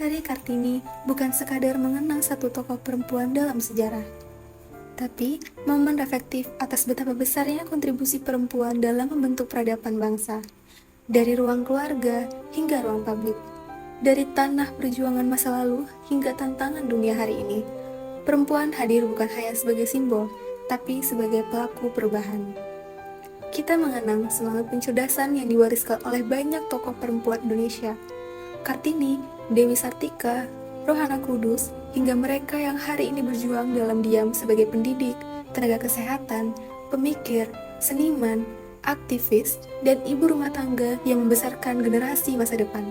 Tari Kartini bukan sekadar mengenang satu tokoh perempuan dalam sejarah, tapi momen reflektif atas betapa besarnya kontribusi perempuan dalam membentuk peradaban bangsa. Dari ruang keluarga hingga ruang publik, dari tanah perjuangan masa lalu hingga tantangan dunia hari ini, perempuan hadir bukan hanya sebagai simbol, tapi sebagai pelaku perubahan. Kita mengenang semangat pencerdasan yang diwariskan oleh banyak tokoh perempuan Indonesia. Kartini, Dewi Sartika, Rohana Kudus, hingga mereka yang hari ini berjuang dalam diam sebagai pendidik, tenaga kesehatan, pemikir, seniman, aktivis, dan ibu rumah tangga yang membesarkan generasi masa depan.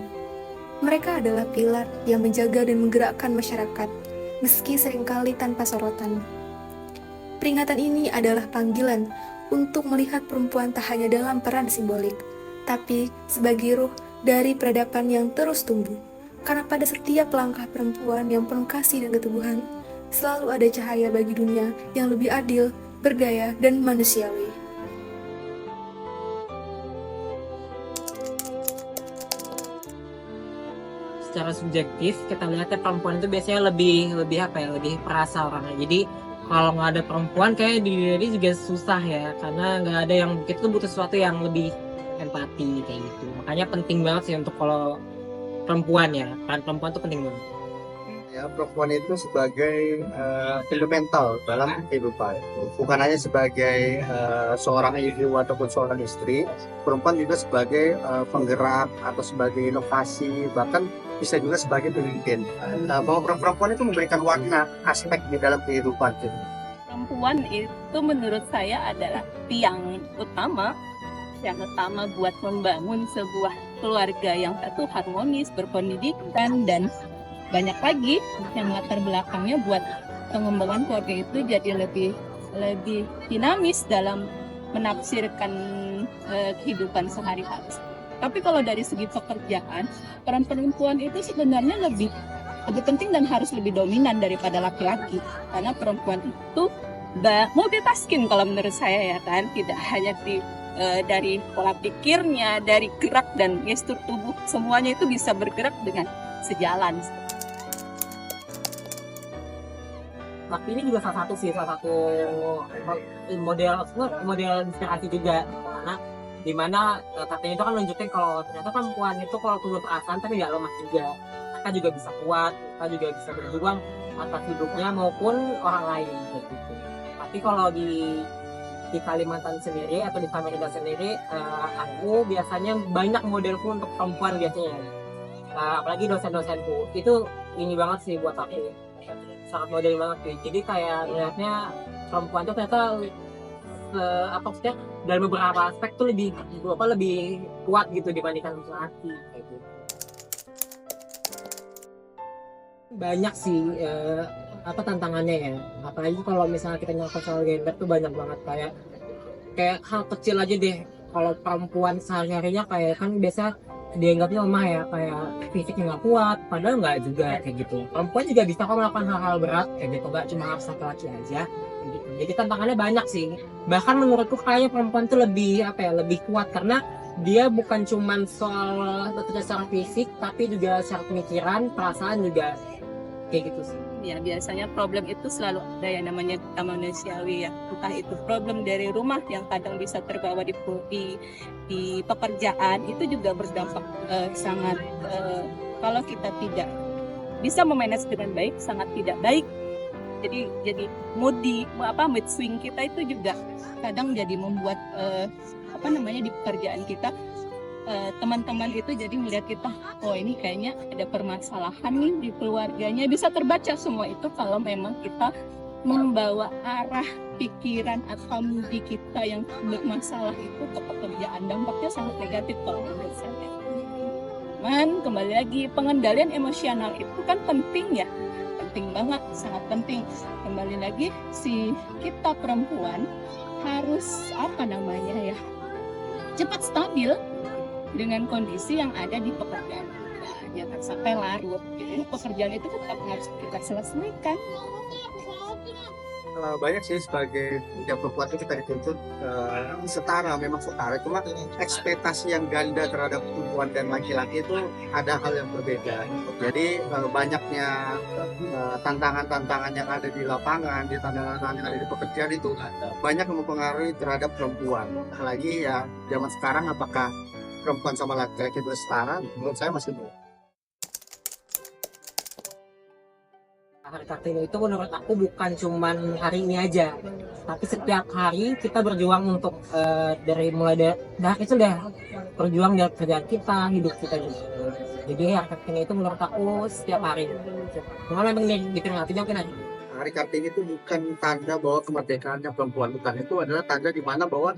Mereka adalah pilar yang menjaga dan menggerakkan masyarakat, meski seringkali tanpa sorotan. Peringatan ini adalah panggilan untuk melihat perempuan tak hanya dalam peran simbolik, tapi sebagai ruh dari peradaban yang terus tumbuh. Karena pada setiap langkah perempuan yang penuh kasih dan keteguhan, selalu ada cahaya bagi dunia yang lebih adil, berdaya, dan manusiawi. Secara subjektif kita lihatnya perempuan itu biasanya lebih perasa orangnya. Jadi kalau nggak ada perempuan kayak diri juga susah ya, karena nggak ada yang itu butuh sesuatu yang lebih empati kayak gitu. Makanya penting banget sih untuk kalau perempuan ya, peran perempuan itu penting banget. Ya, perempuan itu sebagai fundamental dalam kehidupan. Bukan hanya sebagai seorang ibu ataupun seorang istri, perempuan juga sebagai penggerak atau sebagai inovasi, bahkan bisa juga sebagai pemimpin. Bahwa perempuan itu memberikan warna aspek di dalam kehidupan. Perempuan itu menurut saya adalah tiang utama buat membangun sebuah keluarga yang satu harmonis, berpendidikan, dan banyak lagi yang latar belakangnya buat pengembangan keluarga itu jadi lebih dinamis dalam menafsirkan kehidupan sehari-hari. Tapi kalau dari segi pekerjaan, peran perempuan itu sebenarnya lebih penting dan harus lebih dominan daripada laki-laki, karena perempuan itu multitasking kalau menurut saya ya kan, tidak hanya dari pola pikirnya, dari gerak dan gestur tubuh, semuanya itu bisa bergerak dengan sejalan. Tapi ini juga salah satu model inspirasi juga, karena dimana katanya itu kan nunjukin kalau ternyata perempuan itu kalau tumbuh perasaan tapi nggak lemah juga, mereka juga bisa kuat, mereka juga bisa berjuang atas hidupnya maupun orang lain kayak gitu. Tapi kalau di Kalimantan sendiri atau di Samarinda sendiri, aku biasanya banyak modelku untuk perempuan biasanya, apalagi dosen-dosenku itu ini banget sih buat aku, sangat model banget sih. Jadi kayak lihatnya perempuan tuh ternyata apa maksudnya dalam beberapa aspek tuh lebih kuat gitu dibandingkan laki kayak gitu. Banyak sih apa tantangannya ya, apalagi kalau misalnya kita nyangkut soal gender tuh banyak banget, kayak hal kecil aja deh. Kalau perempuan sehari-harinya kayak kan biasa dianggapnya lemah ya, kayak fisiknya nggak kuat, padahal nggak juga kayak gitu. Perempuan juga bisa kok melakukan hal-hal berat kayak gitu, nggak cuma harus laki-laki aja kayak gitu. Jadi tantangannya banyak sih. Bahkan menurutku kayaknya perempuan tuh lebih kuat, karena dia bukan cuma soal secara fisik, tapi juga secara pemikiran, perasaan juga kayak gitu sih. Ya biasanya problem itu selalu ada yang namanya manusiawi ya, entah itu problem dari rumah yang kadang bisa terbawa di pekerjaan, itu juga berdampak sangat kalau kita tidak bisa memanage dengan baik, sangat tidak baik. Jadi mood swing kita itu juga kadang jadi membuat di pekerjaan kita teman-teman itu jadi melihat kita, oh ini kayaknya ada permasalahan nih di keluarganya. Bisa terbaca semua itu kalau memang kita membawa arah pikiran atau mudi kita yang bermasalah itu ke pekerjaan. Dampaknya sangat negatif kalau menurut saya. Kembali lagi, pengendalian emosional itu kan penting ya, penting banget, sangat penting. Kembali lagi, si kita perempuan harus cepat stabil dengan kondisi yang ada di pekerjaan kita, jangan sampai larut. Jadi pekerjaan itu tetap harus kita selesaikan. banyak sih sebagai yang perempuan itu kita dituntut setara, memang setara. Cuma ekspektasi yang ganda terhadap perempuan dan laki-laki itu ada hal yang berbeda. Jadi banyaknya tantangan-tantangan yang ada di lapangan, di tantangan yang ada di pekerjaan itu banyak yang mempengaruhi terhadap perempuan. Apalagi ya zaman sekarang apakah perempuan sama laki-laki itu setara? Menurut saya masih belum. Hari Kartini itu menurut aku bukan cuman hari ini aja, tapi setiap hari kita berjuang untuk mulai dari itu deh, berjuang dari kerjaan kita, hidup kita gitu. Jadi Hari Kartini itu menurut aku setiap hari. Gimana bang diperingati mungkin aja. Hari Kartini itu bukan tanda bahwa kemerdekaannya perempuan, bukan. Itu adalah tanda di mana bahwa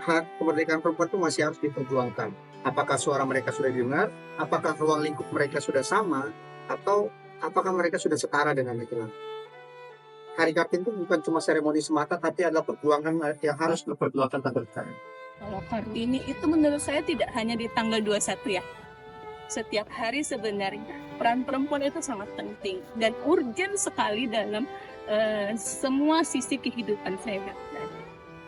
hak kemerdekaan perempuan itu masih harus diperjuangkan. Apakah suara mereka sudah didengar? Apakah ruang lingkup mereka sudah sama? Atau apakah mereka sudah setara dengan laki-laki? Hari Kartini itu bukan cuma seremoni semata, tapi adalah perjuangan yang harus diperjuangkan sampai sekarang. Kalau Kartini itu menurut saya tidak hanya di tanggal 21 ya. Setiap hari sebenarnya peran perempuan itu sangat penting dan urgent sekali dalam semua sisi kehidupan saya.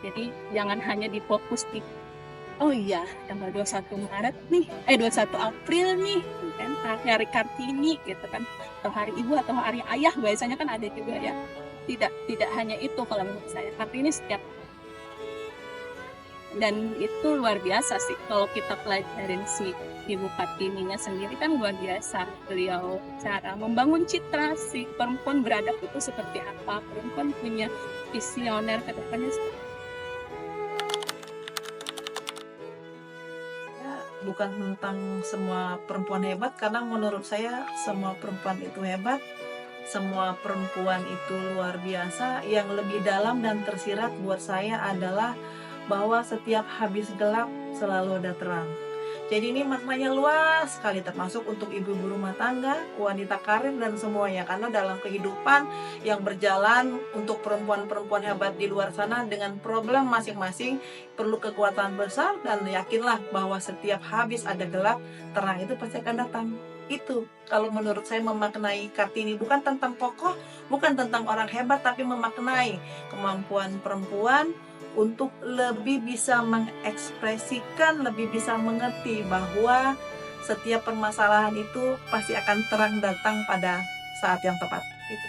Jadi jangan hanya difokus di oh iya tanggal 21 Maret nih, 21 April nih, kan hari Kartini gitu kan, atau hari ibu atau hari ayah biasanya kan ada juga ya. Tidak hanya itu kalau menurut saya, Kartini setiap dan itu luar biasa sih kalau kita pelajarin si Ibu Kartininya sendiri kan luar biasa. Beliau cara membangun citra si perempuan beradab itu seperti apa, perempuan punya visioner ke depannya seperti apa. Bukan tentang semua perempuan hebat, karena menurut saya semua perempuan itu hebat, semua perempuan itu luar biasa. Yang lebih dalam dan tersirat buat saya adalah bahwa setiap habis gelap selalu ada terang. Jadi ini maknanya luas sekali, termasuk untuk ibu-ibu rumah tangga, wanita karir dan semuanya. Karena dalam kehidupan yang berjalan untuk perempuan-perempuan hebat di luar sana dengan problem masing-masing perlu kekuatan besar, dan yakinlah bahwa setiap habis ada gelap, terang itu pasti akan datang. Itu kalau menurut saya memaknai Kartini, bukan tentang tokoh, bukan tentang orang hebat, tapi memaknai kemampuan perempuan untuk lebih bisa mengekspresikan, lebih bisa mengerti bahwa setiap permasalahan itu pasti akan terang datang pada saat yang tepat. Gitu.